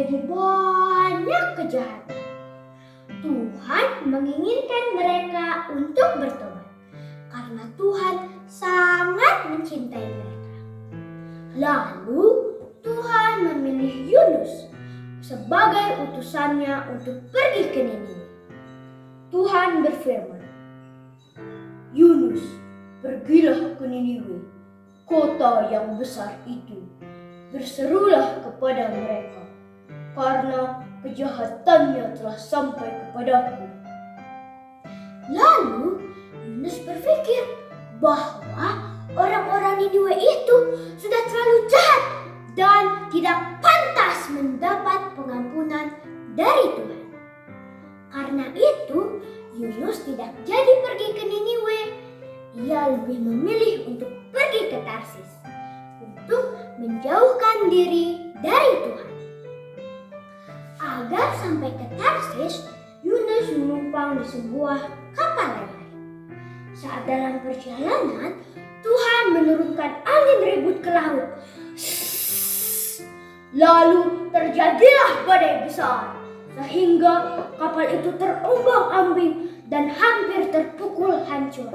terjadi banyak kejahatan. Tuhan menginginkan mereka untuk bertobat karena Tuhan sangat mencintai mereka. Lalu Tuhan memilih Yunus sebagai utusannya untuk pergi ke Niniwe. Tuhan berfirman, "Yunus, pergilah ke Niniwe, kota yang besar itu. Berserulah kepada mereka, karena kejahatannya telah sampai kepadaku." Lalu Yunus berpikir bahwa orang-orang Niniwe itu sudah terlalu jahat dan tidak pantas mendapat pengampunan dari Tuhan. Karena itu, Yunus tidak jadi pergi ke Niniwe. Ia lebih memilih untuk pergi ke Tarsis untuk menjauhkan diri dari Tuhan. Agar sampai ke Tarsis, Yunus menumpang di sebuah kapal layar. Saat dalam perjalanan, Tuhan menurunkan angin ribut ke laut. Lalu terjadilah badai besar, sehingga kapal itu terombang-ambing dan hampir terpukul hancur.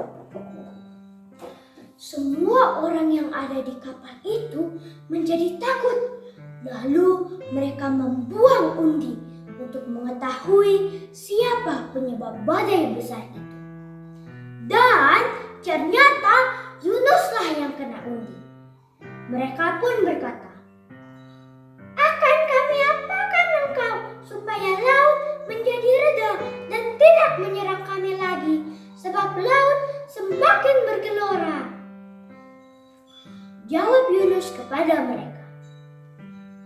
Semua orang yang ada di kapal itu menjadi takut. Lalu mereka membuang undi untuk mengetahui siapa penyebab badai besar itu. Dan ternyata Yunuslah yang kena undi. Mereka pun berkata, "Akan kami apakan engkau supaya laut menjadi reda dan tidak menyerang kami lagi, sebab laut semakin bergelora." Jawab Yunus kepada mereka,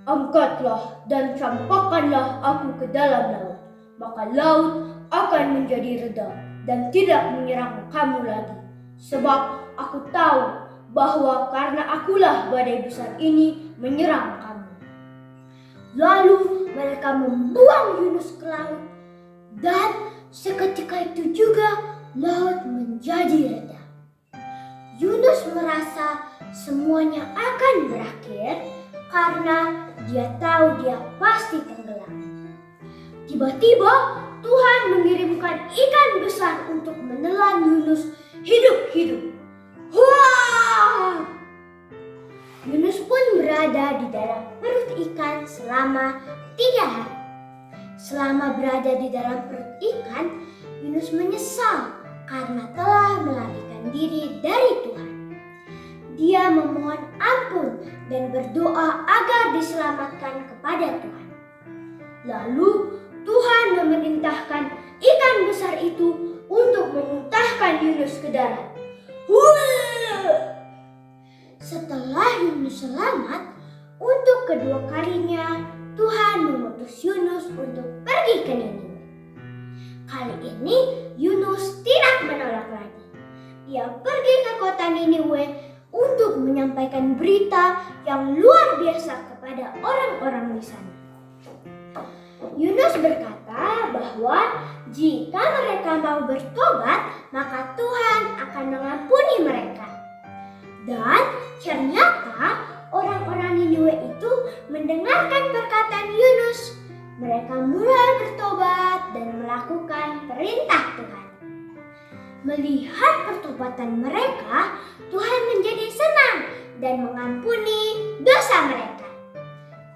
"Angkatlah dan campakkanlah aku ke dalam laut, maka laut akan menjadi reda dan tidak menyerang kamu lagi. Sebab aku tahu bahwa karena akulah badai besar ini menyerang kamu." Lalu mereka membuang Yunus ke laut, dan seketika itu juga laut menjadi reda. Yunus merasa semuanya akan berakhir karena dia tahu dia pasti tenggelam. Tiba-tiba Tuhan mengirimkan ikan besar untuk menelan Yunus hidup-hidup. Wah! Yunus pun berada di dalam perut ikan selama 3 hari. Selama berada di dalam perut ikan, Yunus menyesal karena telah melarikan diri dari Tuhan. Dia memohon ampun dan berdoa agar diselamatkan kepada Tuhan. Lalu Tuhan memerintahkan ikan besar itu untuk memuntahkan Yunus ke darat. Setelah Yunus selamat, untuk kedua kalinya Tuhan mengutus Yunus untuk pergi ke Niniwe. Kali ini Yunus tidak menolak lagi. Ia pergi ke kota Niniwe untuk menyampaikan berita yang luar biasa kepada orang-orang di sana. Yunus berkata bahwa jika mereka mau bertobat, maka Tuhan akan mengampuni mereka. Dan ternyata orang-orang Niniwe itu mendengarkan perkataan Yunus. Mereka mulai bertobat dan melakukan perintah Tuhan. Melihat pertobatan mereka, Tuhan menjadi senang dan mengampuni dosa mereka.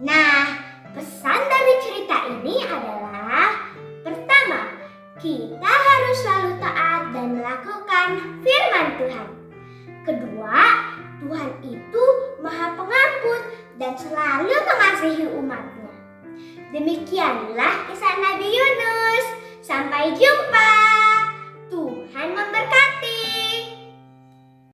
Nah, pesan dari cerita ini adalah: pertama, kita harus selalu taat dan melakukan firman Tuhan. Kedua, Tuhan itu Maha Pengampun dan selalu mengasihi umatnya. Demikianlah kisah Nabi Yunus. Sampai jumpa.